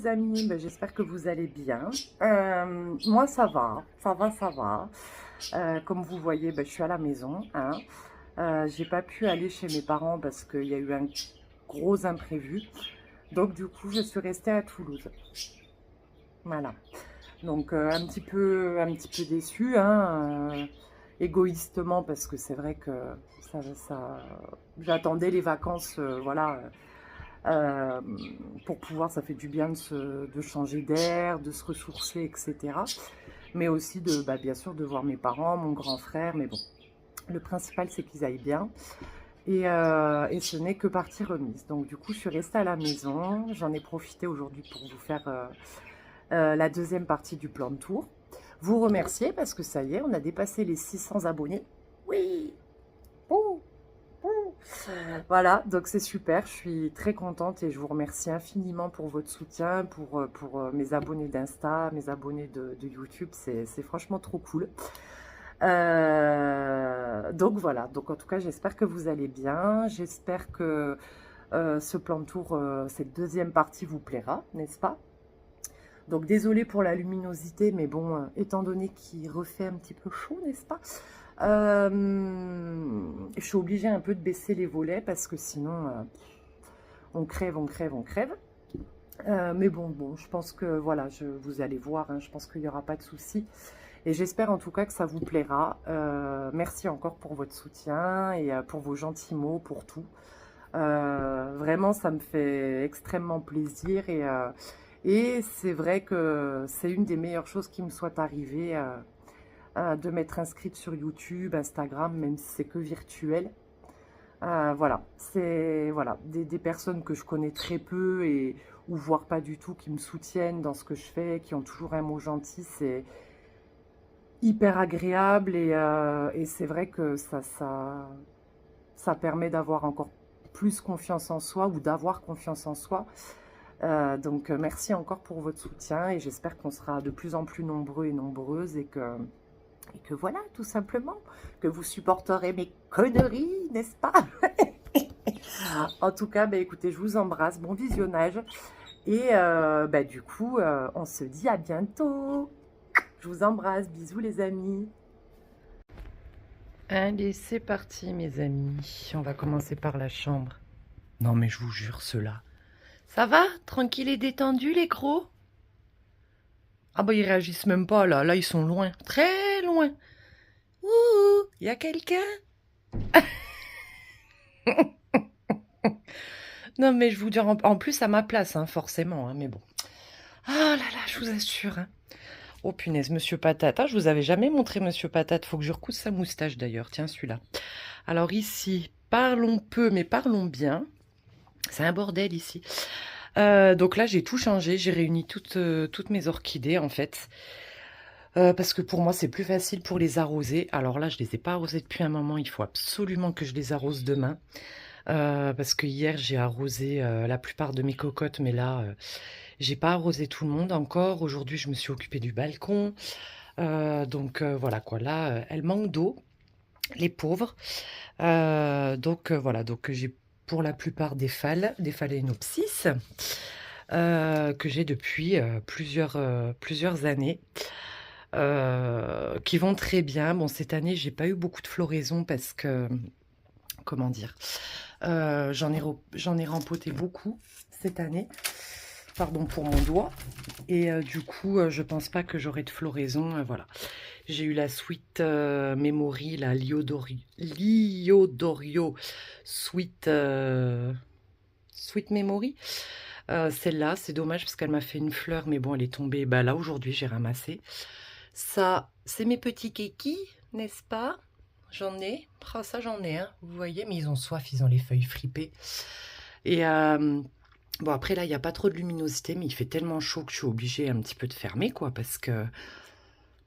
amis, ben, j'espère que vous allez bien. Moi ça va, ça va, ça va. Comme vous voyez, ben, je suis à la maison, hein. J'ai pas pu aller chez mes parents parce qu'il y a eu un gros imprévu. Donc du coup, je suis restée à Toulouse. Voilà. Donc un petit peu déçue, hein, égoïstement parce que c'est vrai que ça, j'attendais les vacances, voilà, euh, pour pouvoir, ça fait du bien de changer d'air, de se ressourcer, etc. Mais aussi de, bah, bien sûr, de voir mes parents, mon grand frère, mais bon, le principal c'est qu'ils aillent bien. Et ce n'est que partie remise. Donc du coup, je suis restée à la maison. J'en ai profité aujourd'hui pour vous faire la deuxième partie du plan de tour. Vous remercier parce que ça y est, on a dépassé les 600 abonnés. Oui. Ouh, ouh. Voilà, donc c'est super, je suis très contente et je vous remercie infiniment pour votre soutien, pour mes abonnés d'Insta, mes abonnés de YouTube, c'est franchement trop cool. Donc voilà, donc en tout cas j'espère que vous allez bien, j'espère que ce plan de tour, cette deuxième partie vous plaira, n'est-ce pas? Donc désolée pour la luminosité, mais bon, étant donné qu'il refait un petit peu chaud, n'est-ce pas? Je suis obligée un peu de baisser les volets parce que sinon, on crève, on crève, on crève. Mais bon, je pense que voilà, vous allez voir, hein, je pense qu'il n'y aura pas de souci. Et j'espère en tout cas que ça vous plaira. Merci encore pour votre soutien et pour vos gentils mots, pour tout. Vraiment, ça me fait extrêmement plaisir et c'est vrai que c'est une des meilleures choses qui me soit arrivée de m'être inscrite sur YouTube, Instagram, même si c'est que virtuel. Voilà, c'est voilà, des personnes que je connais très peu ou voire pas du tout qui me soutiennent dans ce que je fais, qui ont toujours un mot gentil, c'est hyper agréable et c'est vrai que ça permet d'avoir encore plus confiance en soi ou d'avoir confiance en soi. Donc merci encore pour votre soutien et j'espère qu'on sera de plus en plus nombreux et nombreuses et que voilà, tout simplement, que vous supporterez mes conneries, n'est-ce pas? En tout cas, bah, écoutez, je vous embrasse, bon visionnage et bah, du coup, on se dit à bientôt. Je vous embrasse, bisous les amis. Allez, c'est parti mes amis. On va commencer par la chambre. Non mais je vous jure, ceux-là. Ça va? Tranquille et détendu les gros? Ah bah ils réagissent même pas là. Là ils sont loin. Très loin. Ouh, y a quelqu'un? Non mais je vous dis en plus à ma place, hein, forcément. Hein, mais bon. Ah là là, je vous assure. Hein. Oh punaise, Monsieur Patate. Ah, je vous avais jamais montré Monsieur Patate. Faut que je recousse sa moustache d'ailleurs. Tiens, celui-là. Alors ici, parlons peu, mais parlons bien. C'est un bordel ici. Donc là, j'ai tout changé. J'ai réuni toutes mes orchidées, en fait. Parce que pour moi, c'est plus facile pour les arroser. Alors là, je les ai pas arrosées depuis un moment. Il faut absolument que je les arrose demain. Parce que hier, j'ai arrosé la plupart de mes cocottes. Mais là, j'ai pas arrosé tout le monde encore. Aujourd'hui, je me suis occupée du balcon. Donc voilà quoi. Là, elles manquent d'eau. Les pauvres. Donc voilà. Donc j'ai pour la plupart des phalaenopsis que j'ai depuis plusieurs années, qui vont très bien. Bon, cette année, j'ai pas eu beaucoup de floraison parce que, comment dire, j'en ai rempoté beaucoup cette année. Pardon pour mon doigt. Et du coup, je pense pas que j'aurai de floraison. Voilà. J'ai eu la Sweet Memory, la Liodorio Sweet, Sweet Memory. Celle-là, c'est dommage parce qu'elle m'a fait une fleur, mais bon, elle est tombée. Bah là, aujourd'hui, j'ai ramassé. Ça, c'est mes petits kékis, n'est-ce pas? J'en ai. Ah, ça, j'en ai, hein. Vous voyez, mais ils ont soif, ils ont les feuilles fripées. Et bon, après, là, il n'y a pas trop de luminosité, mais il fait tellement chaud que je suis obligée un petit peu de fermer, quoi, parce que...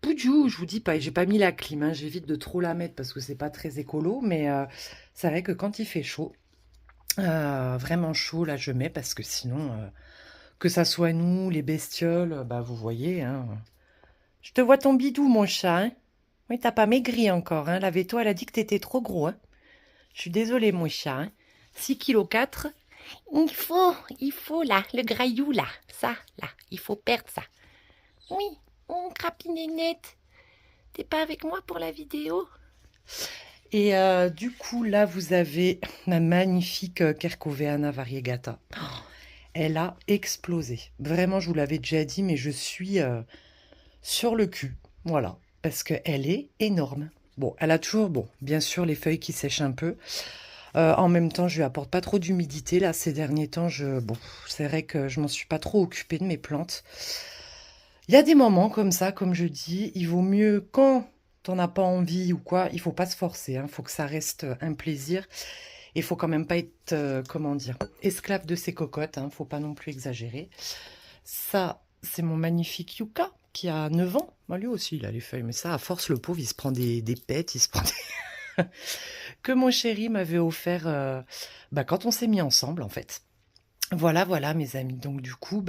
Poudjou, je vous dis pas, j'ai pas mis la clim, hein, j'évite de trop la mettre parce que c'est pas très écolo, mais c'est vrai que quand il fait chaud, vraiment chaud, là, je mets parce que sinon, que ça soit nous, les bestioles, bah, vous voyez, hein. Je te vois ton bidou, mon chat, hein. Oui, t'as pas maigri encore, hein. La Véto, elle a dit que t'étais trop gros, hein. Je suis désolée, mon chat, hein. 6,4 kg. Il faut là, le graillou là, ça, là, il faut perdre ça. Oui, crapinénette, t'es pas avec moi pour la vidéo? Et du coup, là, vous avez ma magnifique Kerkoveana variegata. Elle a explosé. Vraiment, je vous l'avais déjà dit, mais je suis sur le cul. Voilà, parce qu'elle est énorme. Bon, elle a toujours, bon, bien sûr, les feuilles qui sèchent un peu. En même temps, je lui apporte pas trop d'humidité. Là, ces derniers temps, bon, c'est vrai que je m'en suis pas trop occupée de mes plantes. Il y a des moments comme ça, comme je dis, il vaut mieux quand t'en as pas envie ou quoi, il faut pas se forcer. Il faut que ça reste un plaisir. Il faut quand même pas être, comment dire, esclave de ses cocottes. Faut pas non plus exagérer. Ça, c'est mon magnifique Yuka qui a 9 ans. Moi, lui aussi, il a les feuilles. Mais ça, à force, le pauvre, il se prend des pets, il se prend des... que mon chéri m'avait offert quand on s'est mis ensemble, en fait. Voilà, voilà, mes amis. Donc, du coup,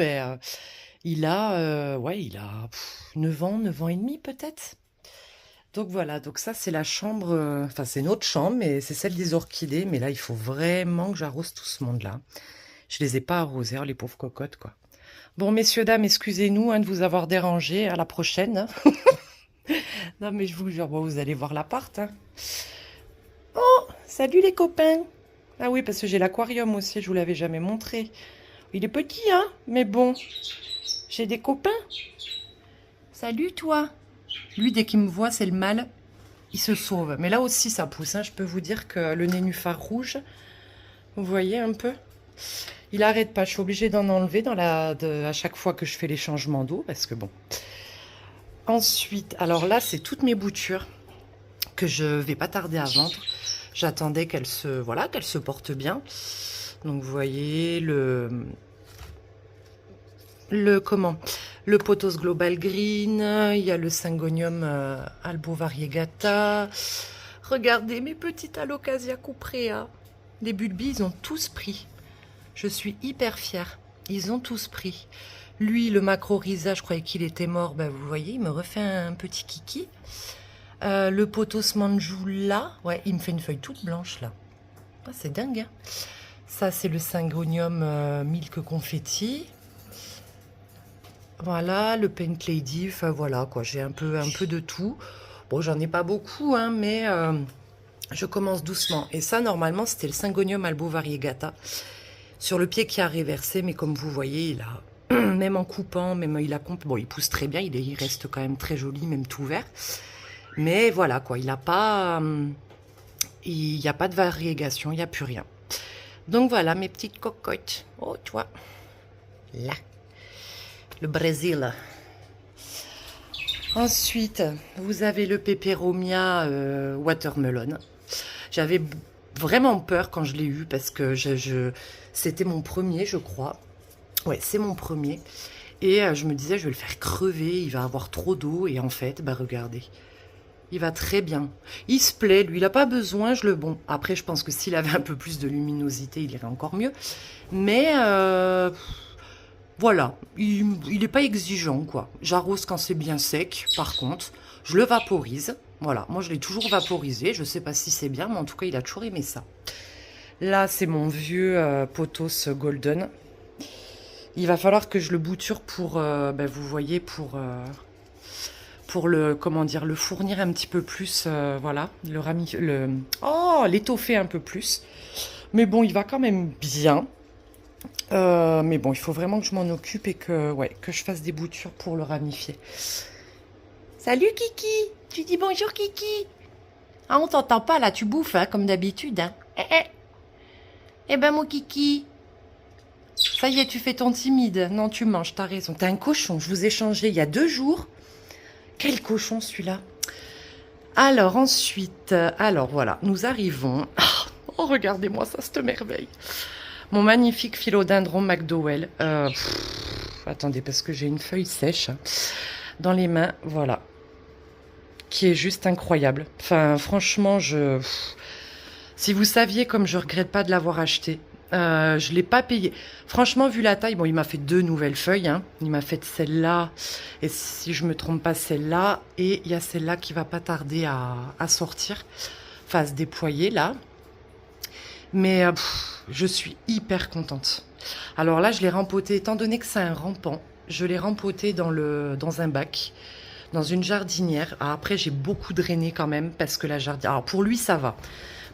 il a, ouais, il a 9 ans, 9 ans et demi, peut-être. Donc, voilà. Donc, ça, c'est la chambre... Enfin, c'est notre chambre, mais c'est celle des orchidées. Mais là, il faut vraiment que j'arrose tout ce monde-là. Je les ai pas arrosés, les pauvres cocottes, quoi. Bon, messieurs, dames, excusez-nous de vous avoir dérangé. À la prochaine. Non, mais je vous jure, bon, vous allez voir l'appart. Oh, salut les copains. Ah oui, parce que j'ai l'aquarium aussi, je vous l'avais jamais montré. Il est petit, hein, mais bon, j'ai des copains. Salut, toi. Lui, dès qu'il me voit, c'est le mâle. Il se sauve. Mais là aussi, ça pousse. Je peux vous dire que le nénuphar rouge, vous voyez un peu, il arrête pas. Je suis obligée d'en enlever à chaque fois que je fais les changements d'eau, parce que bon. Ensuite, alors là, c'est toutes mes boutures que je vais pas tarder à vendre. J'attendais qu'elle se porte bien. Donc vous voyez le pothos global green, il y a le syngonium albo variegata. Regardez mes petites alocasia cuprea. Les bulbis, ils ont tous pris. Je suis hyper fière. Ils ont tous pris. Lui, le macrorhiza, je croyais qu'il était mort. Vous voyez, il me refait un petit kiki. Le pothos manjula, ouais, il me fait une feuille toute blanche là. Ah, c'est dingue. Hein. Ça, c'est le syngonium milk confetti. Voilà, le paint lady. Enfin voilà quoi, j'ai un peu de tout. Bon, j'en ai pas beaucoup, mais je commence doucement. Et ça, normalement, c'était le syngonium albo variegata. Sur le pied qui a réversé, mais comme vous voyez, il a même en coupant, même il pousse très bien. Il reste quand même très joli, même tout vert. Mais voilà, quoi, il n'y a pas de variégation, il n'y a plus rien. Donc voilà, mes petites cocottes. Oh, tu vois, là, le Brésil. Ensuite, vous avez le Peperomia watermelon. J'avais vraiment peur quand je l'ai eu, parce que c'était mon premier, je crois. Ouais, c'est mon premier. Et je me disais, je vais le faire crever, il va avoir trop d'eau. Et en fait, regardez. Il va très bien. Il se plaît, lui, il n'a pas besoin. Bon, après, je pense que s'il avait un peu plus de luminosité, il irait encore mieux. Mais voilà, il n'est pas exigeant, quoi. J'arrose quand c'est bien sec, par contre. Je le vaporise. Voilà, moi, je l'ai toujours vaporisé. Je ne sais pas si c'est bien, mais en tout cas, il a toujours aimé ça. Là, c'est mon vieux pothos golden. Il va falloir que je le bouture pour, vous voyez, pour le, comment dire, le fournir un petit peu plus, voilà, l'étoffer un peu plus. Mais bon, il va quand même bien. Mais bon, il faut vraiment que je m'en occupe et que je fasse des boutures pour le ramifier. Salut Kiki, tu dis bonjour Kiki. Ah, on t'entend pas là, tu bouffes comme d'habitude. Eh ben mon Kiki, ça y est, tu fais ton timide. Non, tu manges, t'as raison. T'es un cochon, je vous ai changé il y a 2 jours. Quel cochon celui-là. Alors ensuite, voilà, nous arrivons. Oh, regardez-moi ça, cette merveille. Mon magnifique philodendron McDowell. Attendez, parce que j'ai une feuille sèche dans les mains, voilà. Qui est juste incroyable. Enfin, franchement, si vous saviez comme je regrette pas de l'avoir acheté. Je ne l'ai pas payé. Franchement, vu la taille, bon, il m'a fait 2 nouvelles feuilles. Il m'a fait celle-là, et si je me trompe pas, celle-là. Et il y a celle-là qui va pas tarder à sortir, enfin à se déployer là. Mais je suis hyper contente. Alors là, je l'ai rempoté, étant donné que c'est un rampant, je l'ai rempoté dans un bac, dans une jardinière. Alors après, j'ai beaucoup drainé quand même, parce que la jardinière... Alors pour lui, ça va,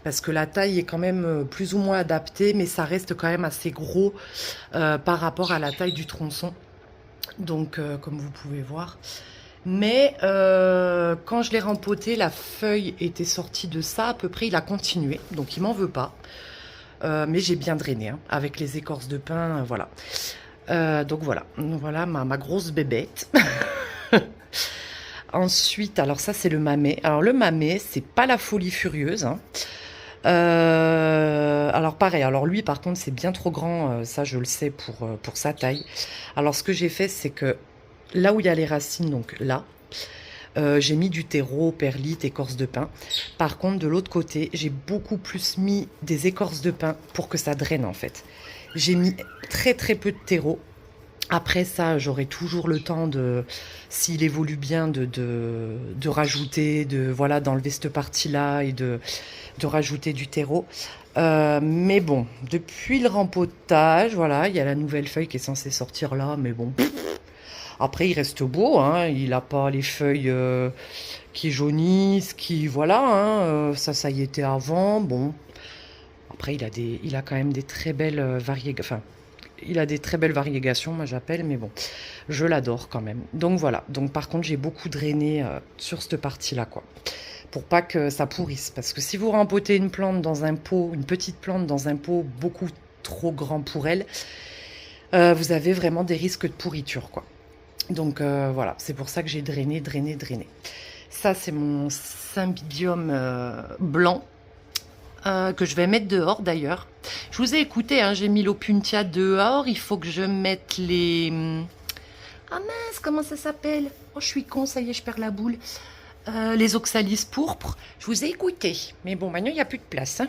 parce que la taille est quand même plus ou moins adaptée, mais ça reste quand même assez gros par rapport à la taille du tronçon. Donc, comme vous pouvez voir... Mais quand je l'ai rempoté, la feuille était sortie de ça à peu près. Il a continué, donc il m'en veut pas. Mais j'ai bien drainé hein, avec les écorces de pin, voilà. Donc voilà ma grosse bébête. Ensuite, alors ça c'est le mamet. Alors le mamet, c'est pas la folie furieuse. Hein. Alors pareil, alors lui par contre c'est bien trop grand, ça je le sais pour sa taille. Alors ce que j'ai fait, c'est que là où il y a les racines, donc là, j'ai mis du terreau, perlite, écorce de pin. Par contre, de l'autre côté, j'ai beaucoup plus mis des écorces de pin pour que ça draine en fait. J'ai mis très très peu de terreau. Après ça, j'aurai toujours le temps de, s'il évolue bien, de rajouter, voilà, d'enlever cette partie-là et de rajouter du terreau. Mais bon, depuis le rempotage, voilà, il y a la nouvelle feuille qui est censée sortir là, mais bon... Après, il reste beau, hein, il n'a pas les feuilles qui jaunissent, voilà, hein, ça y était avant, bon. Après, il a quand même des très belles variégations, enfin, il a des très belles variégations, moi j'appelle, mais bon, je l'adore quand même. Donc voilà, donc par contre, j'ai beaucoup drainé sur cette partie-là, quoi, pour pas que ça pourrisse. Parce que si vous rempotez une plante dans un pot, une petite plante dans un pot beaucoup trop grand pour elle, vous avez vraiment des risques de pourriture, quoi. Donc voilà, c'est pour ça que j'ai drainé. Ça, c'est mon cymbidium blanc que je vais mettre dehors d'ailleurs. Je vous ai écouté, hein, j'ai mis l'opuntia dehors. Il faut que je mette les... Ah mince, comment ça s'appelle? Oh, je suis con, ça y est, je perds la boule. Les oxalis pourpres. Je vous ai écouté. Mais bon, maintenant, il n'y a plus de place. Hein.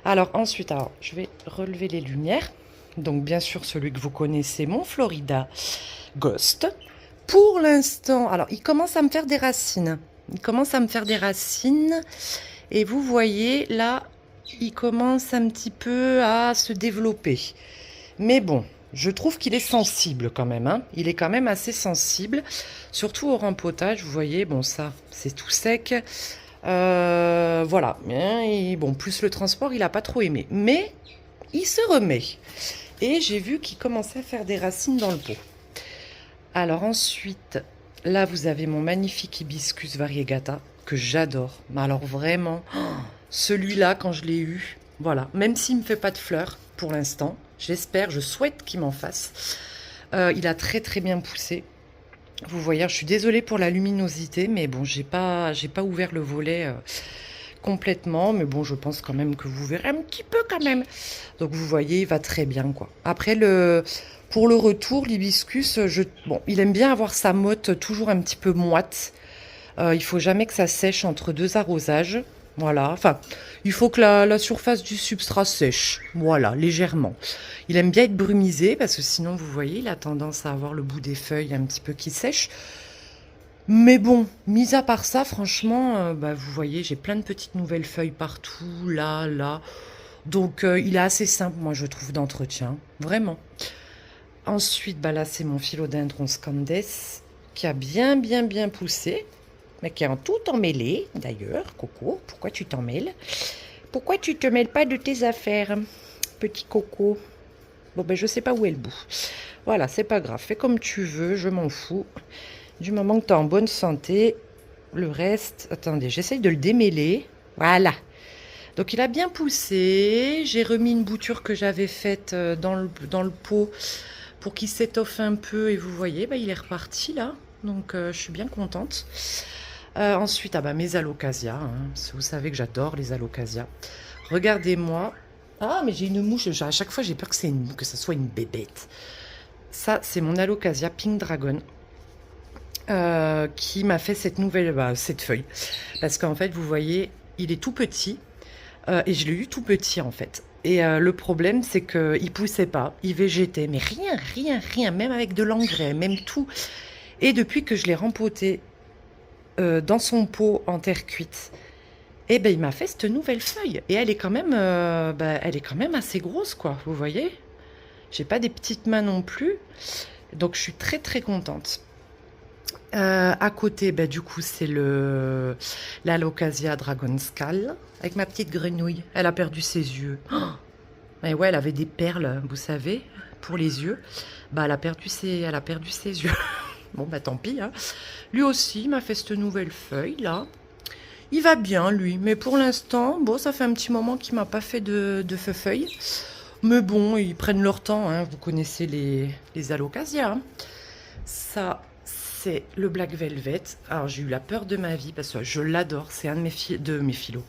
Alors ensuite, je vais relever les lumières. Donc bien sûr, celui que vous connaissez, mon Florida Ghost. Pour l'instant, alors il commence à me faire des racines. Et vous voyez, là, il commence un petit peu à se développer. Mais bon, je trouve qu'il est sensible quand même. Hein. Il est quand même assez sensible. Surtout au rempotage, vous voyez, bon ça, c'est tout sec. Voilà. Et bon, plus le transport, il n'a pas trop aimé. Mais il se remet. Et j'ai vu qu'il commençait à faire des racines dans le pot. Alors ensuite, là vous avez mon magnifique hibiscus variegata que j'adore. Mais alors vraiment, celui-là quand je l'ai eu, voilà, même s'il ne me fait pas de fleurs pour l'instant, j'espère, je souhaite qu'il m'en fasse. Il a très très bien poussé. Vous voyez, je suis désolée pour la luminosité, mais bon, j'ai pas ouvert le volet complètement, mais bon, je pense quand même que vous verrez un petit peu quand même. Donc vous voyez, il va très bien quoi. Après pour le retour, l'hibiscus, bon, il aime bien avoir sa motte toujours un petit peu moite. Il faut jamais que ça sèche entre deux arrosages. Voilà, enfin, il faut que la surface du substrat sèche. Voilà, légèrement. Il aime bien être brumisé parce que sinon, vous voyez, il a tendance à avoir le bout des feuilles un petit peu qui sèche. Mais bon, mis à part ça, franchement, vous voyez, j'ai plein de petites nouvelles feuilles partout, là. Donc, il est assez simple, moi, je trouve, d'entretien. Vraiment. Ensuite, là, c'est mon philodendron scandes qui a bien poussé, mais qui est en tout emmêlé, d'ailleurs. Coco, pourquoi tu t'en mêles? Pourquoi tu te mêles pas de tes affaires, petit Coco? Bon, je sais pas où est le bout. Voilà, c'est pas grave. Fais comme tu veux, je m'en fous. Du moment que tu es en bonne santé, le reste... Attendez, j'essaye de le démêler. Voilà. Donc, il a bien poussé. J'ai remis une bouture que j'avais faite dans le pot pour qu'il s'étoffe un peu. Et vous voyez, il est reparti là. Donc, je suis bien contente. Ensuite, mes alocasias. Hein. Vous savez que j'adore les alocasias. Regardez-moi. Ah, mais j'ai une mouche. À chaque fois, j'ai peur que ça soit une bébête. Ça, c'est mon alocasia Pink Dragon. Qui m'a fait cette feuille. Parce qu'en fait, vous voyez, il est tout petit. Et je l'ai eu tout petit, en fait. Et le problème, c'est qu'il poussait pas, il végétait. Mais rien, même avec de l'engrais, même tout. Et depuis que je l'ai rempoté dans son pot en terre cuite, Et ben il m'a fait cette nouvelle feuille. Et elle est quand même, elle est quand même assez grosse, quoi. Vous voyez? J'ai pas des petites mains non plus. Donc je suis très très contente. À côté, du coup, c'est l'Alocasia Dragonscal avec ma petite grenouille. Elle a perdu ses yeux. Oh, et ouais, elle avait des perles, vous savez, pour les yeux. Elle a perdu elle a perdu ses yeux. Bon, tant pis. Hein. Lui aussi, il m'a fait cette nouvelle feuille là. Il va bien, lui, mais pour l'instant, bon, ça fait un petit moment qu'il m'a pas fait de feuille. Mais bon, ils prennent leur temps, hein. Vous connaissez les Alocasia. Hein. Ça, c'est le Black Velvet. Alors, j'ai eu la peur de ma vie parce que je l'adore. C'est un de mes philos,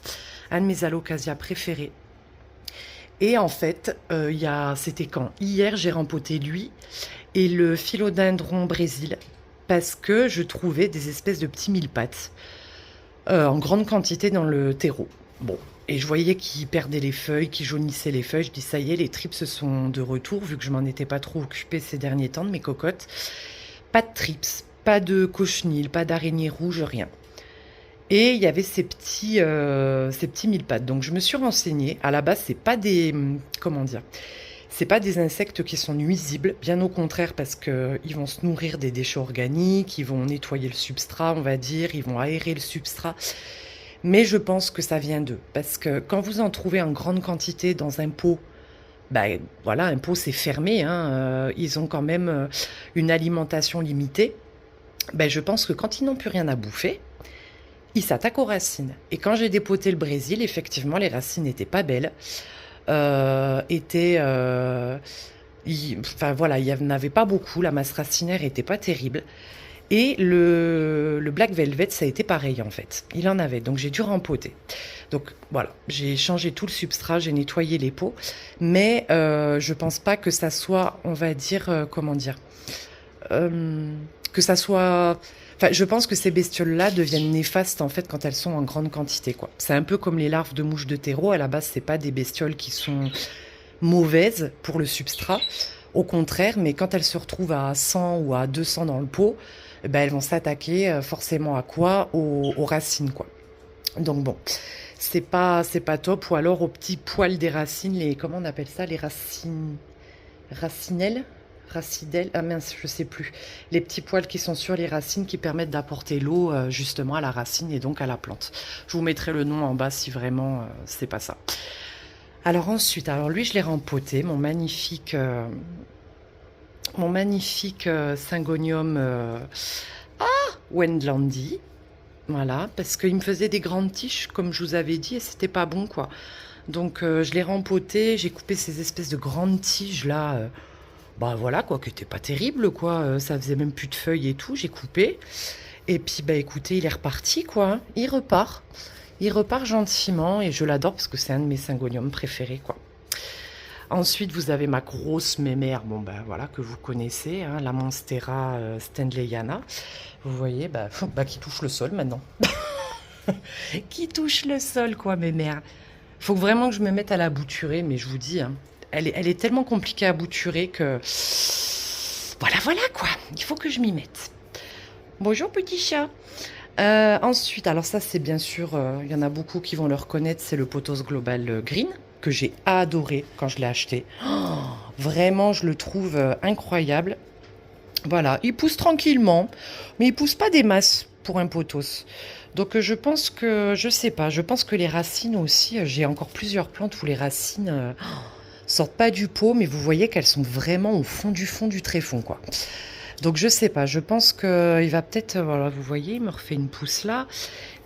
un de mes Alocasia préférés. Et en fait, c'était quand? Hier, j'ai rempoté lui et le philodendron Brésil parce que je trouvais des espèces de petits mille-pattes. En grande quantité dans le terreau. Bon, et je voyais qu'ils perdaient les feuilles, qu'ils jaunissaient les feuilles. Je dis, ça y est, les trips sont de retour, vu que je m'en étais pas trop occupée ces derniers temps de mes cocottes. Pas de trips, pas de cochenille, pas d'araignée rouge, rien. Et il y avait ces petits mille-pattes. Donc je me suis renseignée. À la base, c'est pas des... Comment dire ? C'est pas des insectes qui sont nuisibles, bien au contraire, parce qu'ils vont se nourrir des déchets organiques, ils vont nettoyer le substrat, on va dire, ils vont aérer le substrat. Mais je pense que ça vient d'eux, parce que quand vous en trouvez en grande quantité dans un pot, voilà, un pot c'est fermé, hein, ils ont quand même une alimentation limitée. Je pense que quand ils n'ont plus rien à bouffer, ils s'attaquent aux racines. Et quand j'ai dépoté le Brésil, effectivement, les racines n'étaient pas belles. Il n'y en avait pas beaucoup, la masse racinaire était pas terrible. Et le Black Velvet, ça a été pareil en fait. Il en avait, donc j'ai dû rempoter. Donc voilà, j'ai changé tout le substrat, j'ai nettoyé les pots, mais je pense pas que ça soit, on va dire, que ça soit... Enfin, je pense que ces bestioles-là deviennent néfastes en fait quand elles sont en grande quantité, quoi. C'est un peu comme les larves de mouches de terreau. À la base, c'est pas des bestioles qui sont mauvaises pour le substrat. Au contraire, mais quand elles se retrouvent à 100 ou à 200 dans le pot, elles vont s'attaquer forcément à quoi? Aux racines, quoi. Donc bon, c'est pas top. Ou alors aux petits poils des racines, comment on appelle ça? Les racinelles? Racidelles, ah mince, je sais plus. Les petits poils qui sont sur les racines qui permettent d'apporter l'eau justement à la racine et donc à la plante. Je vous mettrai le nom en bas si vraiment c'est pas ça. Alors ensuite, lui je l'ai rempoté, mon magnifique Syngonium Wendlandi. Voilà, parce qu'il me faisait des grandes tiges comme je vous avais dit et c'était pas bon quoi. Donc je l'ai rempoté, j'ai coupé ces espèces de grandes tiges là. Voilà quoi, qui était pas terrible quoi, ça faisait même plus de feuilles et tout, j'ai coupé. Et puis écoutez, il est reparti quoi, hein. Il repart gentiment et je l'adore parce que c'est un de mes syngoniums préférés quoi. Ensuite, vous avez ma grosse mémère, voilà, que vous connaissez, hein, la Monstera Stanleyana. Vous voyez, qui touche le sol maintenant. Qui touche le sol quoi, mémère. Faut vraiment que je me mette à la bouturer, mais je vous dis, hein, elle est tellement compliquée à bouturer que... Voilà quoi, il faut que je m'y mette. Bonjour petit chat. Ensuite, alors ça c'est bien sûr, il y en a beaucoup qui vont le reconnaître, c'est le Pothos Global Green, que j'ai adoré quand je l'ai acheté. Oh, vraiment, je le trouve incroyable. Voilà, il pousse tranquillement, mais il pousse pas des masses pour un pothos. Donc je pense que, je sais pas, je pense que les racines aussi, j'ai encore plusieurs plantes où les racines... sortent pas du pot, mais vous voyez qu'elles sont vraiment au fond du tréfonds, quoi. Donc je sais pas, je pense qu'il va peut-être, voilà, vous voyez, il me refait une pousse là,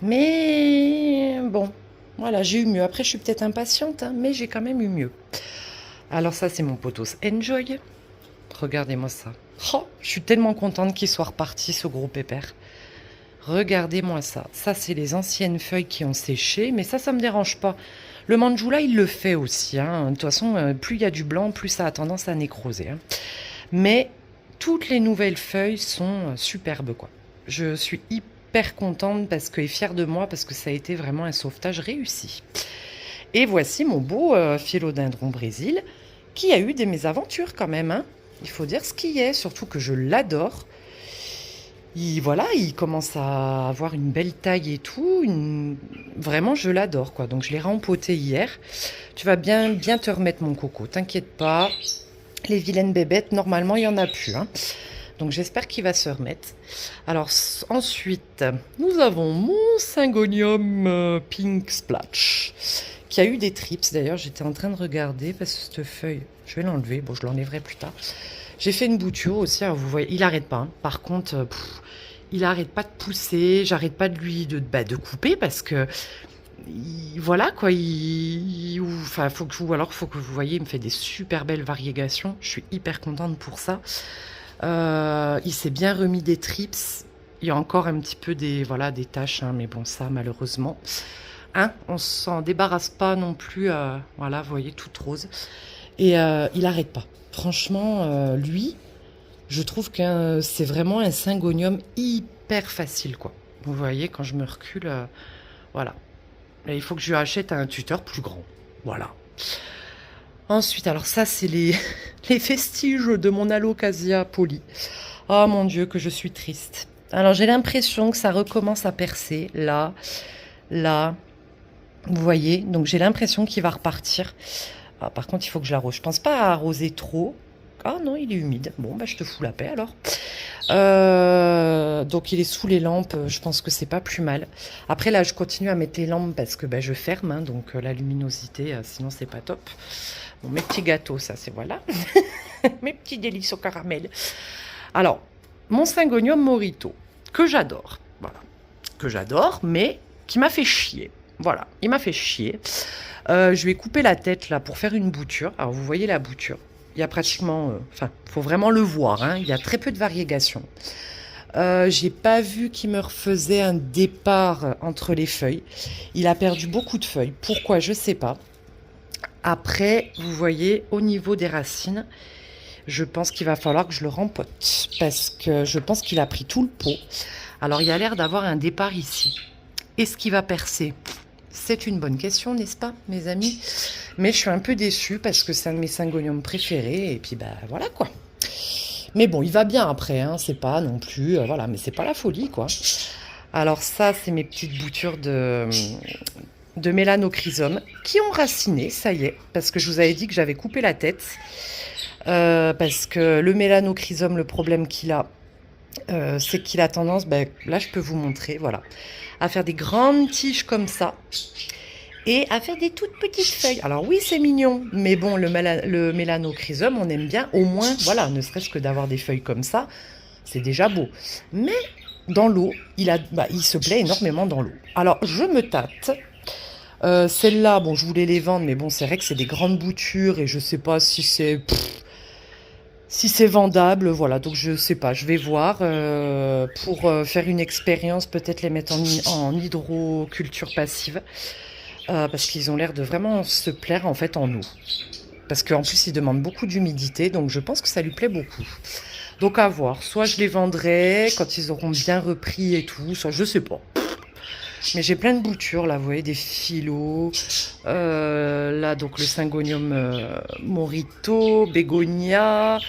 mais bon, voilà, j'ai eu mieux. Après, je suis peut-être impatiente, hein, mais j'ai quand même eu mieux. Alors ça, c'est mon pothos Enjoy. Regardez-moi ça. Oh, je suis tellement contente qu'il soit reparti, ce gros pépère. Regardez-moi ça. Ça, c'est les anciennes feuilles qui ont séché, mais ça me dérange pas. Le manjoula, il le fait aussi. Hein. De toute façon, plus il y a du blanc, plus ça a tendance à nécroser. Hein. Mais toutes les nouvelles feuilles sont superbes, quoi. Je suis hyper contente et fière de moi parce que ça a été vraiment un sauvetage réussi. Et voici mon beau philodendron Brésil qui a eu des mésaventures quand même. Hein. Il faut dire ce qu'il y est, surtout que je l'adore. voilà, il commence à avoir une belle taille et tout. Vraiment, je l'adore, quoi. Donc, je l'ai rempoté hier. Tu vas bien te remettre, mon coco. T'inquiète pas. Les vilaines bébêtes, normalement, il n'y en a plus, hein. Donc, j'espère qu'il va se remettre. Alors, ensuite, nous avons mon Syngonium Pink Splash, qui a eu des trips. D'ailleurs, j'étais en train de regarder, parce que cette feuille, je vais l'enlever. Bon, je l'enlèverai plus tard. J'ai fait une bouture aussi. Alors, vous voyez, il n'arrête pas, hein. Par contre, il arrête pas de pousser, j'arrête pas de lui de couper parce que voilà quoi, enfin faut que vous voyez, il me fait des super belles variégations. Je suis hyper contente pour ça. Il s'est bien remis des trips. Il y a encore un petit peu des taches, hein, mais bon ça malheureusement, hein, on s'en débarrasse pas non plus. Voilà, vous voyez, toute rose et il arrête pas. Franchement, lui. Je trouve que c'est vraiment un syngonium hyper facile, quoi. Vous voyez, quand je me recule, voilà. Et il faut que je lui achète un tuteur plus grand. Voilà. Ensuite, alors ça, c'est les vestiges de mon alocasia poli. Oh mon Dieu, que je suis triste. Alors, j'ai l'impression que ça recommence à percer. Là. Vous voyez, donc j'ai l'impression qu'il va repartir. Ah, par contre, il faut que je l'arrose. Je pense pas à arroser trop. Ah non, il est humide. Bon, bah je te fous la paix alors. Donc il est sous les lampes. Je pense que c'est pas plus mal. Après là, je continue à mettre les lampes parce que je ferme. Hein, donc la luminosité, sinon c'est pas top. Bon, mes petits gâteaux, ça c'est voilà. Mes petits délices au caramel. Alors, mon Syngonium Morito, que j'adore. Voilà. Que j'adore, mais qui m'a fait chier. Voilà, il m'a fait chier. Je lui ai coupé la tête là pour faire une bouture. Alors vous voyez la bouture. Il y a pratiquement, enfin, faut vraiment le voir, hein, il y a très peu de variégations. J'ai pas vu qu'il me refaisait un départ entre les feuilles. Il a perdu beaucoup de feuilles. Pourquoi? Je sais pas. Après, vous voyez, au niveau des racines, je pense qu'il va falloir que je le rempote parce que je pense qu'il a pris tout le pot. Alors, il y a l'air d'avoir un départ ici. Est-ce qu'il va percer? C'est une bonne question, n'est-ce pas, mes amis? Mais je suis un peu déçue parce que c'est un de mes syngoniums préférés. Et puis, voilà, quoi. Mais bon, il va bien après, hein. C'est pas non plus... voilà, mais c'est pas la folie, quoi. Alors ça, c'est mes petites boutures de mélanochrysum qui ont raciné, ça y est. Parce que je vous avais dit que j'avais coupé la tête. Parce que le mélanochrysum, le problème qu'il a, c'est qu'il a tendance... là, je peux vous montrer, voilà. À faire des grandes tiges comme ça et à faire des toutes petites feuilles. Alors oui, c'est mignon, mais bon, le mélanochrysum, on aime bien au moins, voilà, ne serait-ce que d'avoir des feuilles comme ça, c'est déjà beau. Mais dans l'eau, il se plaît énormément dans l'eau. Alors, je me tâte. Celle-là, bon, je voulais les vendre, mais bon, c'est vrai que c'est des grandes boutures et je sais pas si c'est... si c'est vendable, voilà, donc je sais pas, je vais voir pour faire une expérience, peut-être les mettre en hydroculture passive, parce qu'ils ont l'air de vraiment se plaire en fait en eau. Parce qu'en plus, ils demandent beaucoup d'humidité, donc je pense que ça lui plaît beaucoup. Donc à voir, soit je les vendrai quand ils auront bien repris et tout, soit je sais pas. Mais j'ai plein de boutures, là, vous voyez, des phyllos. Là, donc le Syngonium Morito, Bégonia.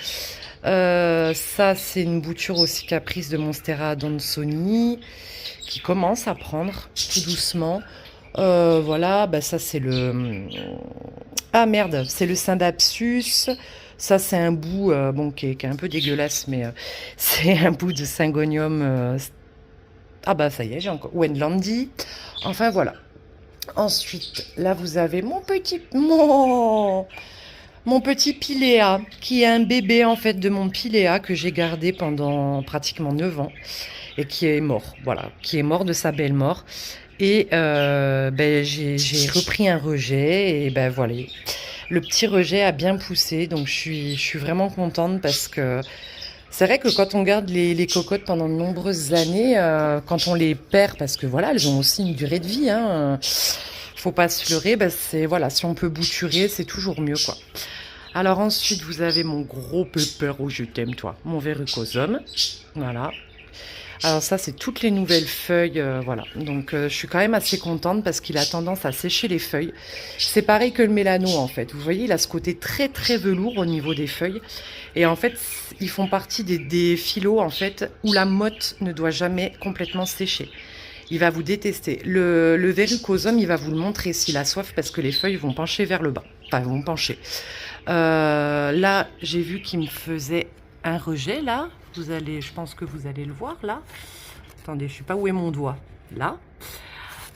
Ça, c'est une bouture aussi caprice de Monstera Adansonii qui commence à prendre tout doucement. Voilà, ça, c'est le... Ah, merde, c'est le Syndapsus. Ça, c'est un bout, bon, qui est un peu dégueulasse, mais c'est un bout de Syngonium... Ah ça y est, j'ai encore Wendlandi. Enfin voilà. Ensuite, là vous avez mon petit Pilea, qui est un bébé en fait de mon Pilea que j'ai gardé pendant pratiquement 9 ans et qui est mort. Voilà, qui est mort de sa belle mort. Et j'ai repris un rejet et voilà. Le petit rejet a bien poussé, donc je suis vraiment contente parce que c'est vrai que quand on garde les cocottes pendant de nombreuses années, quand on les perd, parce que voilà, elles ont aussi une durée de vie, hein, faut pas se leurrer, c'est voilà, si on peut bouturer, c'est toujours mieux, quoi. Alors ensuite, vous avez mon gros pepper où je t'aime, toi, mon verrucosum, voilà. Alors ça, c'est toutes les nouvelles feuilles, voilà. Donc je suis quand même assez contente parce qu'il a tendance à sécher les feuilles. C'est pareil que le mélano en fait. Vous voyez, il a ce côté très très velours au niveau des feuilles. Et en fait, ils font partie des phyllos en fait où la motte ne doit jamais complètement sécher. Il va vous détester. Le verrucosum, il va vous le montrer s'il a soif parce que les feuilles vont pencher vers le bas. Enfin, vont pencher. Là, j'ai vu qu'il me faisait un rejet là. Je pense que vous allez le voir là. Attendez, je ne sais pas où est mon doigt. Là.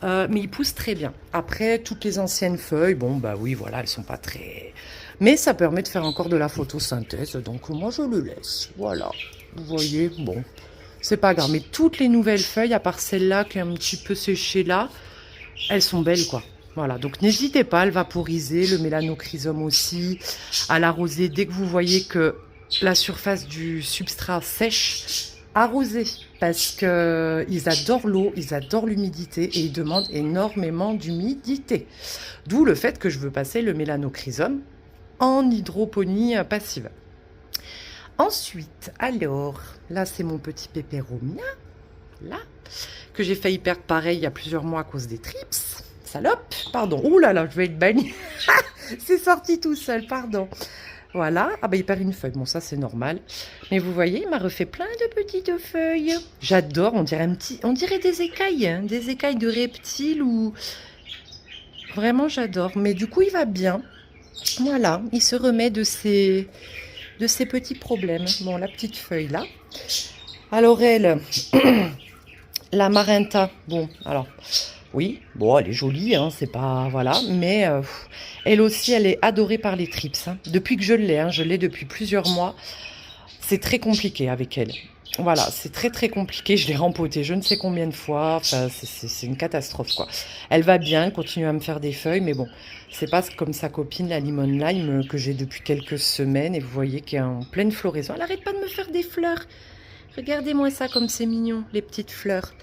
Mais il pousse très bien. Après, toutes les anciennes feuilles, bon, bah oui, voilà, elles sont pas très... Mais ça permet de faire encore de la photosynthèse, donc moi, je le laisse. Voilà. Vous voyez, bon, c'est pas grave. Mais toutes les nouvelles feuilles, à part celle-là qui est un petit peu séchée là, elles sont belles, quoi. Voilà, donc n'hésitez pas à le vaporiser, le mélanochrysum aussi, à l'arroser dès que vous voyez que la surface du substrat sèche, arroser parce que ils adorent l'eau, ils adorent l'humidité et ils demandent énormément d'humidité. D'où le fait que je veux passer le mélanochrysum en hydroponie passive. Ensuite, alors, là c'est mon petit pépéromia, là, que j'ai failli perdre pareil il y a plusieurs mois à cause des trips. Salope, pardon. Ouh là là, je vais être bannie. C'est sorti tout seul, pardon. Voilà. Ah bah il perd une feuille. Bon, ça c'est normal. Mais vous voyez, il m'a refait plein de petites feuilles. J'adore. On dirait des écailles, hein, des écailles de reptiles ou vraiment j'adore. Mais du coup, il va bien. Voilà, il se remet de ses petits problèmes. Bon, la petite feuille là. Alors elle, la Marinta. Bon, alors. Oui, bon, elle est jolie, hein, c'est pas... Voilà, mais elle aussi, elle est adorée par les trips. Hein. Depuis que je l'ai, hein, je l'ai depuis plusieurs mois. C'est très compliqué avec elle. Voilà, c'est très très compliqué. Je l'ai rempotée je ne sais combien de fois. Enfin, c'est une catastrophe, quoi. Elle va bien, elle continue à me faire des feuilles, mais bon, c'est pas comme sa copine, la Lemon Lime, que j'ai depuis quelques semaines. Et vous voyez qu'elle est en pleine floraison. Elle arrête pas de me faire des fleurs. Regardez-moi ça comme c'est mignon, les petites fleurs.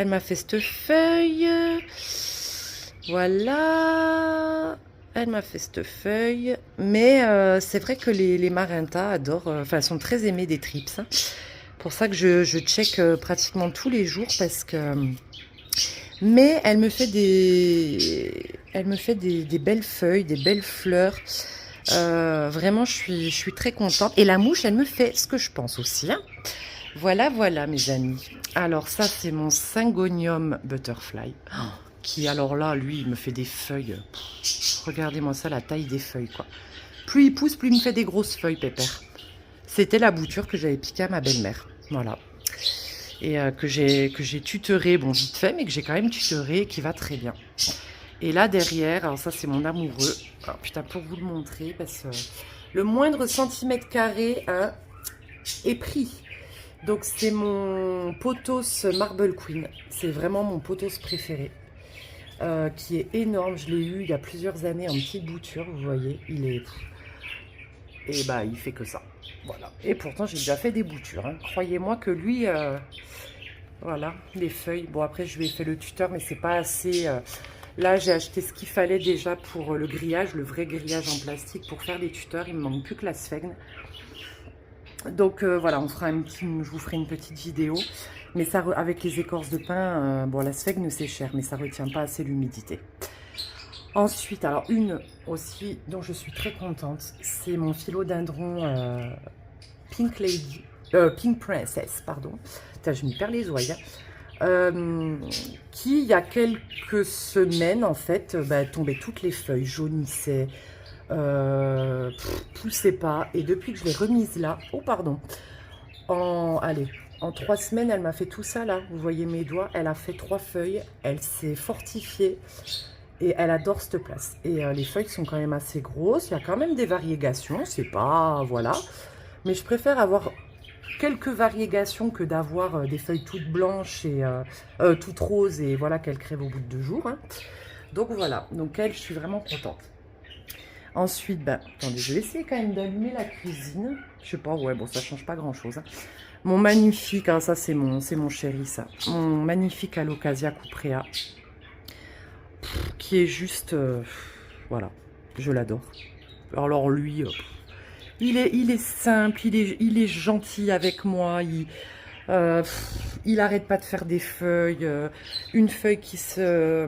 Elle m'a fait cette feuille. Voilà. Elle m'a fait cette feuille. Mais c'est vrai que les Marinta adorent... Enfin, elles sont très aimées des trips. Hein. Pour ça que je check pratiquement tous les jours parce que... Mais elle me fait des belles feuilles, des belles fleurs. Vraiment, je suis très contente. Et la mouche, elle me fait ce que je pense aussi. Hein. Voilà, voilà, mes amis. Alors, ça, c'est mon Syngonium Butterfly. Qui, alors là, lui, il me fait des feuilles. Regardez-moi ça, la taille des feuilles, quoi. Plus il pousse, plus il me fait des grosses feuilles, pépère. C'était la bouture que j'avais piquée à ma belle-mère. Voilà. Et que j'ai tutoré, bon, vite fait, mais que j'ai quand même tutoré, qui va très bien. Et là, derrière, alors ça, c'est mon amoureux. Oh, putain, pour vous le montrer, parce que le moindre centimètre carré hein, est pris. Donc c'est mon pothos Marble Queen, c'est vraiment mon pothos préféré, qui est énorme, je l'ai eu il y a plusieurs années en petite bouture, vous voyez, il est... Et bah il fait que ça, voilà. Et pourtant j'ai déjà fait des boutures, hein. Croyez-moi que lui, voilà, les feuilles, bon après je lui ai fait le tuteur mais c'est pas assez... Là j'ai acheté ce qu'il fallait déjà pour le grillage, le vrai grillage en plastique pour faire des tuteurs, il me manque plus que la sphène. Donc voilà, je vous ferai une petite vidéo. Mais ça, avec les écorces de pin, bon la sphègne c'est cher, mais ça ne retient pas assez l'humidité. Ensuite, alors une aussi dont je suis très contente, c'est mon philodendron Pink Lady, Pink Princess, pardon. Putain, je m'y perds les oreilles. Qui, il y a quelques semaines, en fait, tombait toutes les feuilles, jaunissaient. Poussait pas et depuis que je l'ai remise là, oh pardon, en 3 semaines elle m'a fait tout ça là, vous voyez mes doigts, elle a fait 3 feuilles, elle s'est fortifiée et elle adore cette place et les feuilles sont quand même assez grosses, il y a quand même des variégations, c'est pas, voilà, mais je préfère avoir quelques variégations que d'avoir des feuilles toutes blanches et toutes roses et voilà qu'elles crèvent au bout de 2 jours, hein. Donc voilà, donc elle, je suis vraiment contente. Ensuite, attendez, je vais essayer quand même d'allumer la cuisine. Je sais pas, ouais, bon, ça change pas grand-chose. Hein. Mon magnifique, hein, ça c'est mon chéri, ça. Mon magnifique Alocasia cuprea. Qui est juste, voilà, je l'adore. Alors lui, il est simple, il est gentil avec moi. Il arrête pas de faire des feuilles. Une feuille qui se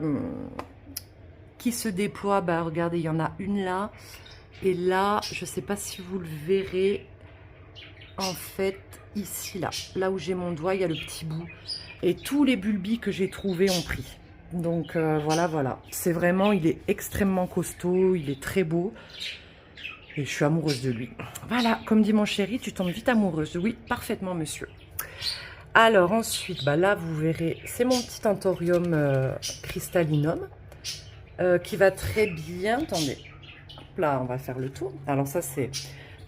déploie. Bah, regardez, il y en a une là. Et là, je sais pas si vous le verrez. En fait, ici, là où j'ai mon doigt, il y a le petit bout. Et tous les bulbis que j'ai trouvés ont pris. Donc voilà. C'est vraiment, il est extrêmement costaud. Il est très beau. Et je suis amoureuse de lui. Voilà, comme dit mon chéri, tu tombes vite amoureuse. Oui, parfaitement, monsieur. Alors ensuite, bah là, vous verrez, c'est mon petit Anthurium crystallinum qui va très bien. Attendez, hop là, on va faire le tour. Alors ça, c'est,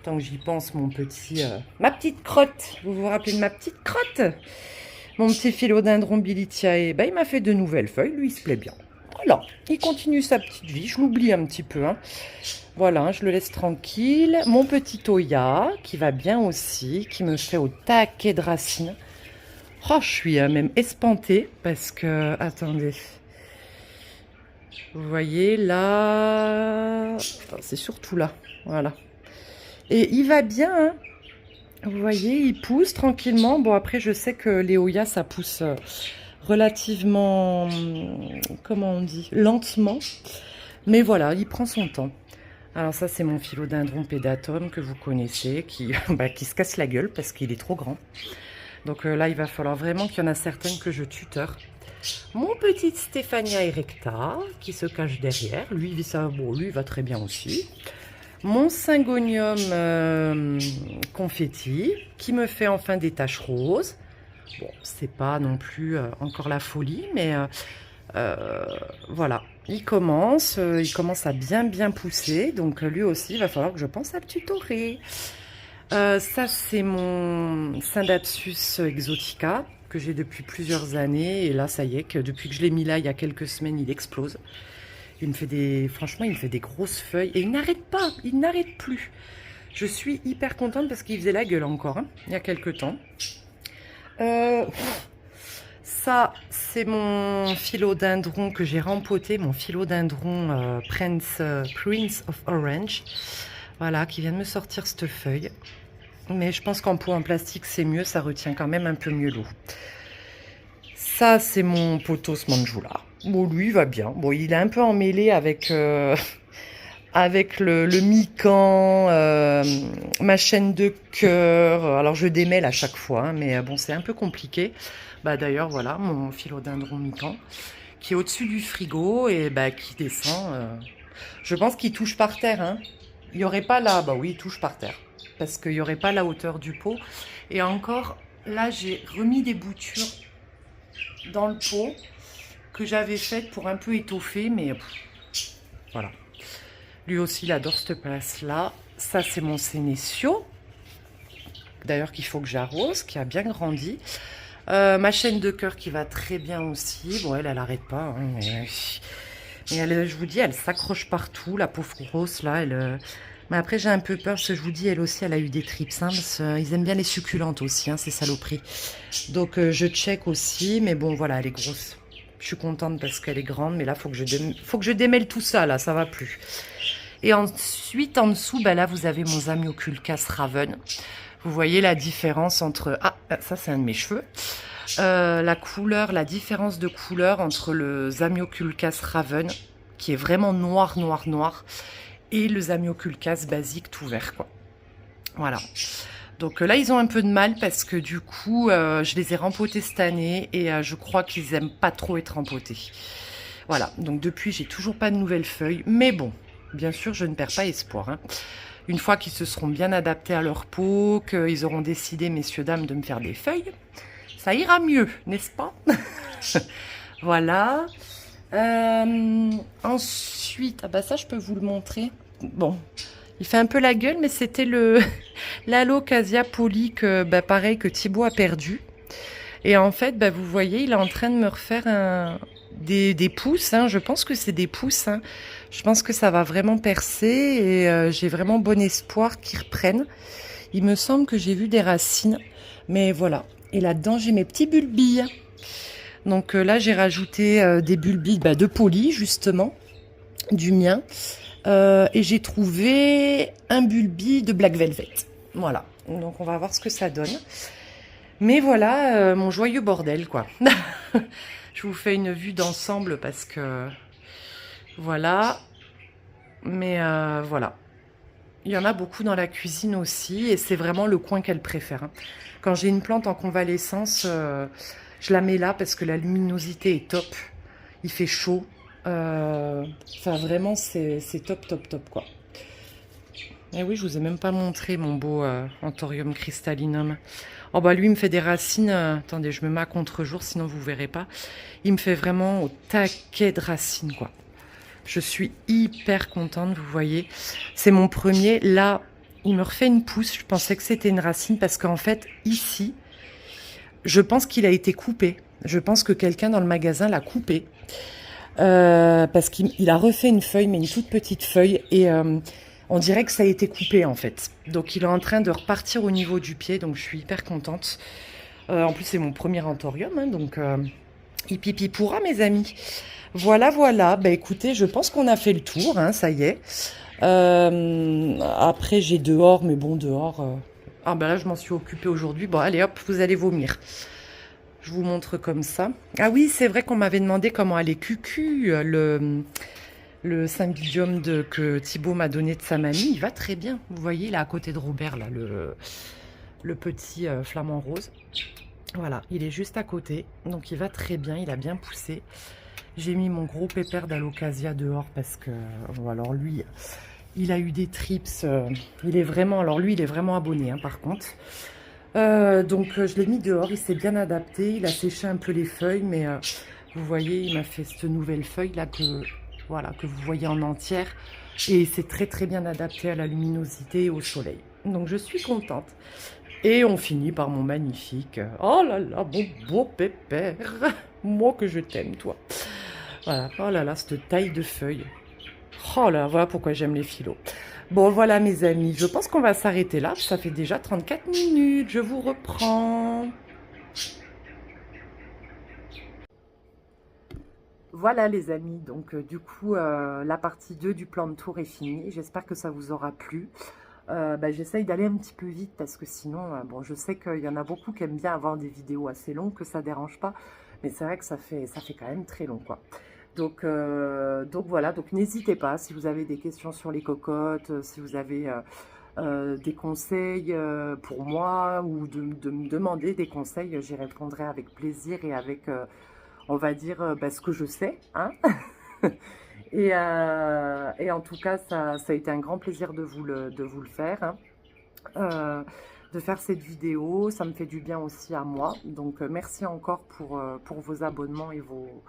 tant que j'y pense, mon petit, ma petite crotte. Vous vous rappelez de ma petite crotte? Mon petit philodendron Bilitiae, bah, il m'a fait de nouvelles feuilles. Lui, il se plaît bien. Voilà, il continue sa petite vie. Je l'oublie un petit peu, hein. Voilà, je le laisse tranquille. Mon petit Oya, qui va bien aussi, qui me fait au taquet de racines. Oh, je suis même espantée parce que, attendez, vous voyez là, c'est surtout là, voilà. Et il va bien, hein. Vous voyez, il pousse tranquillement. Bon, après, je sais que les Oya, ça pousse relativement, comment on dit, lentement. Mais voilà, il prend son temps. Alors ça, c'est mon philodendron pédatum que vous connaissez, qui se casse la gueule parce qu'il est trop grand. Donc là, il va falloir vraiment qu'il y en a certaines que je tuteur. Mon petit Stéphania erecta, qui se cache derrière. Lui, lui, il va très bien aussi. Mon Syngonium confetti, qui me fait enfin des taches roses. Bon, c'est pas non plus encore la folie, mais voilà. Il commence à bien pousser. Donc lui aussi, il va falloir que je pense à le tutorer. Ça, c'est mon Syndapsus exotica que j'ai depuis plusieurs années. Et là, ça y est, que depuis que je l'ai mis là, il y a quelques semaines, il explose. Il me fait franchement, il me fait des grosses feuilles. Et il n'arrête pas, il n'arrête plus. Je suis hyper contente parce qu'il faisait la gueule encore, hein, il y a quelques temps. Ça, c'est mon philodendron que j'ai rempoté, mon philodendron Prince of Orange. Voilà, qui vient de me sortir cette feuille. Mais je pense qu'en pot en plastique, c'est mieux, ça retient quand même un peu mieux l'eau. Ça, c'est mon Pothos Manjula. Bon, lui, il va bien. Bon, il est un peu emmêlé avec, avec le mican, ma chaîne de cœur. Alors, je démêle à chaque fois, hein, mais bon, c'est un peu compliqué. Bah, d'ailleurs, voilà, mon philodendron mican, qui est au-dessus du frigo et bah, qui descend. Je pense qu'il touche par terre, hein. Il n'y aurait pas là, bah oui, il touche par terre. Parce qu'il n'y aurait pas la hauteur du pot. Et encore, là, j'ai remis des boutures dans le pot que j'avais faites pour un peu étoffer, mais voilà. Lui aussi, il adore cette place-là. Ça, c'est mon Sénécio. D'ailleurs, qu'il faut que j'arrose, qui a bien grandi. Ma chaîne de cœur qui va très bien aussi. Bon, elle n'arrête pas. Hein, mais elle, je vous dis, elle s'accroche partout. La pauvre grosse, là, elle... Mais après, j'ai un peu peur parce que je vous dis, elle aussi, elle a eu des trips. Hein, parce ils aiment bien les succulentes aussi, hein, ces saloperies. Donc, je check aussi. Mais bon, voilà, elle est grosse. Je suis contente parce qu'elle est grande. Mais là, faut que je démêle tout ça, là. Ça va plus. Et ensuite, en dessous, bah, là, vous avez mon Zamioculcas Raven. Vous voyez la différence entre... Ah, ça, c'est un de mes cheveux. La couleur, la différence de couleur entre le Zamioculcas Raven, qui est vraiment noir, et le Zamioculcas basique tout vert, quoi. Voilà. Donc là, ils ont un peu de mal parce que du coup, je les ai rempotés cette année et je crois qu'ils aiment pas trop être rempotés. Voilà. Donc depuis, j'ai toujours pas de nouvelles feuilles. Mais bon, bien sûr, je ne perds pas espoir, hein. Une fois qu'ils se seront bien adaptés à leur peau, qu'ils auront décidé, messieurs, dames, de me faire des feuilles, ça ira mieux, n'est-ce pas? Voilà. Ensuite, ah bah ça, je peux vous le montrer. Bon, il fait un peu la gueule, mais c'était l'Alocasia poli que, bah, pareil, que Thibaut a perdu. Et en fait, bah, vous voyez, il est en train de me refaire des pousses. Hein. Je pense que c'est des pousses. Hein. Je pense que ça va vraiment percer et j'ai vraiment bon espoir qu'ils reprennent. Il me semble que j'ai vu des racines, mais voilà. Et là-dedans, j'ai mes petits bulbilles. Donc là, j'ai rajouté des bulbilles de poli, justement, du mien. Et j'ai trouvé un bulbi de Black Velvet. Voilà. Donc on va voir ce que ça donne. Mais voilà, mon joyeux bordel, quoi. Je vous fais une vue d'ensemble parce que... Voilà. Mais voilà. Il y en a beaucoup dans la cuisine aussi. Et c'est vraiment le coin qu'elle préfère, hein. Quand j'ai une plante en convalescence, je la mets là parce que la luminosité est top. Il fait chaud. Enfin, vraiment, c'est top, top, top, quoi. Et oui, je vous ai même pas montré mon beau Anthurium crystallinum. Oh bah lui, il me fait des racines. Attendez, je me mets à contre-jour, sinon vous verrez pas. Il me fait vraiment au taquet de racines, quoi. Je suis hyper contente, vous voyez. C'est mon premier. Là, il me refait une pousse. Je pensais que c'était une racine parce qu'en fait, ici, je pense qu'il a été coupé. Je pense que quelqu'un dans le magasin l'a coupé. Parce qu'il a refait une feuille, mais une toute petite feuille. Et on dirait que ça a été coupé, en fait. Donc, il est en train de repartir au niveau du pied. Donc, je suis hyper contente. En plus, c'est mon premier Anthurium. Hein, donc, hippie pourra, mes amis. Voilà, voilà. Bah, écoutez, je pense qu'on a fait le tour. Hein, ça y est. Après, j'ai dehors. Mais bon, dehors... Ah, ben là, je m'en suis occupée aujourd'hui. Bon, allez, hop, vous allez vomir. Je vous montre comme ça. Ah oui, c'est vrai qu'on m'avait demandé comment allait Cucu, le cymbidium que Thibaut m'a donné de sa mamie. Il va très bien. Vous voyez, là, à côté de Robert, là, le petit flamant rose. Voilà, il est juste à côté. Donc, il va très bien. Il a bien poussé. J'ai mis mon gros pépère d'alocasia dehors parce que, bon, alors lui, il a eu des trips. Il est vraiment, alors lui, il est vraiment abonné, hein, par contre. Donc je l'ai mis dehors, il s'est bien adapté, il a séché un peu les feuilles, mais vous voyez, il m'a fait cette nouvelle feuille là voilà, que vous voyez en entière, et c'est très très bien adapté à la luminosité et au soleil. Donc je suis contente. Et on finit par mon magnifique, oh là là, mon beau pépère, moi que je t'aime toi. Voilà, oh là là, cette taille de feuilles. Oh là, voilà pourquoi j'aime les phyllos. Bon, voilà mes amis, je pense qu'on va s'arrêter là. Ça fait déjà 34 minutes, je vous reprends. Voilà les amis, donc du coup, la partie 2 du plan de tour est finie. J'espère que ça vous aura plu. J'essaye d'aller un petit peu vite parce que sinon, bon, je sais qu'il y en a beaucoup qui aiment bien avoir des vidéos assez longues, que ça dérange pas. Mais c'est vrai que ça fait quand même très long, quoi. Donc voilà, donc n'hésitez pas si vous avez des questions sur les cocottes, si vous avez des conseils pour moi ou de me demander des conseils, j'y répondrai avec plaisir et avec, on va dire, ce que je sais, hein. Et en tout cas, ça a été un grand plaisir de vous le faire, hein. De faire cette vidéo, ça me fait du bien aussi à moi. Donc merci encore pour vos abonnements et vos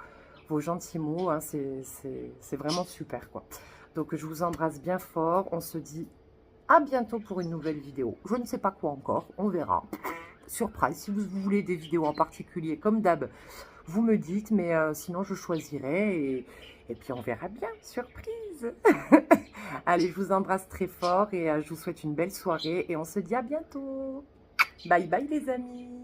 gentils mots, hein, c'est vraiment super, quoi. Donc je vous embrasse bien fort, on se dit à bientôt pour une nouvelle vidéo. Je ne sais pas quoi encore, on verra. Surprise, si vous voulez des vidéos en particulier, comme d'hab, vous me dites, mais sinon je choisirai et puis on verra bien, surprise. Allez, je vous embrasse très fort et je vous souhaite une belle soirée et on se dit à bientôt. Bye bye les amis.